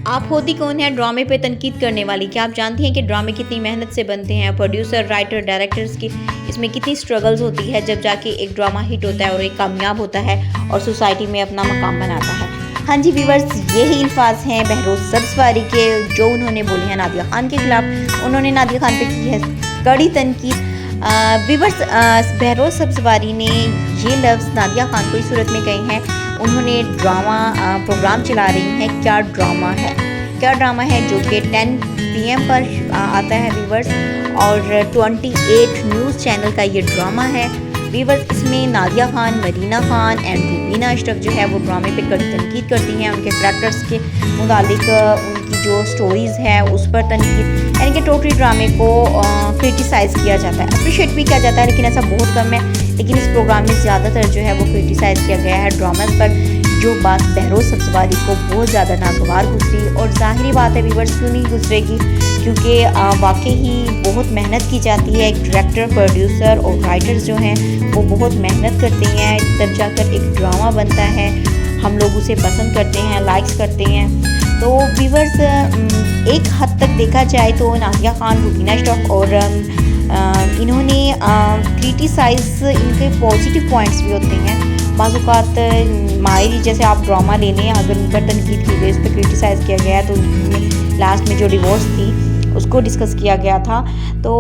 आप होती कौन है ड्रामे पे तनकीद करने वाली? क्या आप जानती हैं कि ड्रामे कितनी मेहनत से बनते हैं? प्रोड्यूसर, राइटर, डायरेक्टर्स की इसमें कितनी स्ट्रगल्स होती है जब जाके एक ड्रामा हिट होता है और एक कामयाब होता है और सोसाइटी में अपना मकाम बनाता है। हाँ जी व्यूअर्स, यही अल्फाज हैं बहरोज़ सब्ज़वारी के जो उन्होंने बोले हैं नादिया खान के ख़िलाफ़। उन्होंने नादिया खान पे की है कड़ी तनकीद। व्यूअर्स, बहरोज़ सब्ज़वारी ने ये लफ्ज़ नादिया खान को इस सूरत में कहे हैं। उन्होंने ड्रामा प्रोग्राम चला रही हैं क्या ड्रामा है, क्या ड्रामा है जो कि 10 PM पर आता है व्यूअर्स, और 28 न्यूज़ चैनल का ये ड्रामा है व्यूअर्स। इसमें नादिया खान, मरीना खान एंड रूबीना अशरफ जो है वो ड्रामे पे कड़ी तनकीद करती हैं, उनके करैक्टर्स के मुतालिक उनकी जो स्टोरीज़ है उस पर तनकीद, यानी कि टोटली ड्रामे को क्रिटिसाइज़ किया जाता है, अप्रिशिएट भी किया जाता है, लेकिन ऐसा बहुत कम है। लेकिन इस प्रोग्राम में ज़्यादातर जो है वो क्रिटिसाइज़ किया गया है ड्रामास पर, जो बात बहरोज़ सब्ज़वारी को बहुत ज़्यादा नागवार गुजरी। और ज़ाहिरी बात है व्यूअर्स, क्यों नहीं गुजरेगी, क्योंकि वाकई ही बहुत मेहनत की जाती है। एक डायरेक्टर, प्रोड्यूसर और राइटर्स जो हैं वो बहुत मेहनत करते हैं, तब जाकर एक ड्रामा बनता है, हम लोग उसे पसंद करते हैं, लाइक्स करते हैं। तो व्यूअर्स, एक हद तक देखा जाए तो नादिया खान, रूबीना अशरफ और इन्होंने क्रिटिसाइज़, इनके पॉजिटिव पॉइंट्स भी होते हैं। बाज़-औक़ात मायरी जैसे आप ड्रामा ले लें, अगर उन पर तनकीद की गई, उस पर क्रिटिसाइज़ किया गया, तो लास्ट में जो डिवोर्स थी उसको डिस्कस किया गया था। तो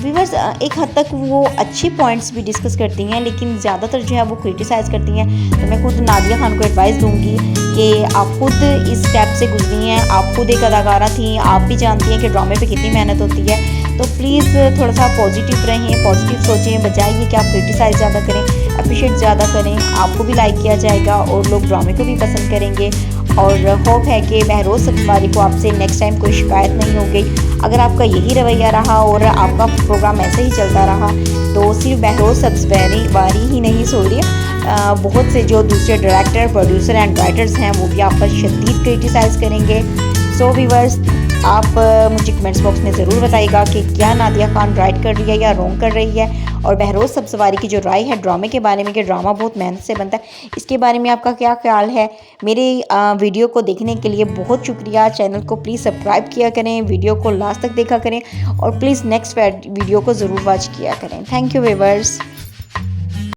व्यूअर्स, एक हद तक वो अच्छे पॉइंट्स भी डिस्कस करती हैं, लेकिन ज़्यादातर जो है वो क्रिटिसाइज़ करती हैं। तो मैं खुद नादिया खान को एडवाइस दूंगी कि आप खुद इस स्टेप से गुजरी हैं, आप खुद एक अदाकारा थी, आप भी जानती हैं कि ड्रामे पे कितनी मेहनत होती है। तो प्लीज़ थोड़ा सा पॉजिटिव रहें, पॉजिटिव सोचें, बजाय ये कि आप क्रिटिसाइज़ ज़्यादा करें, अप्रिशिएट ज़्यादा करें, आपको भी लाइक किया जाएगा और लोग ड्रामे को भी पसंद करेंगे। और होप है कि बहरोज़ सब्ज़वारी को आपसे नेक्स्ट टाइम कोई शिकायत नहीं हो गई। अगर आपका यही रवैया रहा और आपका प्रोग्राम ऐसे ही चलता रहा तो सिर्फ बहरोज़ सब्ज़वारी ही नहीं, सॉरी, बहुत से जो दूसरे डायरेक्टर, प्रोड्यूसर एंड राइटर्स हैं वो भी आप पर शदीद क्रिटिसाइज़ करेंगे। सो व्यूअर्स, आप मुझे कमेंट्स बॉक्स में ज़रूर बताइएगा कि क्या नादिया खान राइट कर रही है या रॉन्ग कर रही है, और बहरोज़ सब्ज़वारी की जो राय है ड्रामे के बारे में कि ड्रामा बहुत मेहनत से बनता है, इसके बारे में आपका क्या ख्याल है। मेरे वीडियो को देखने के लिए बहुत शुक्रिया। चैनल को प्लीज़ सब्सक्राइब किया करें, वीडियो को लास्ट तक देखा करें और प्लीज़ नेक्स्ट वीडियो को ज़रूर वॉच किया करें। Thank you viewers.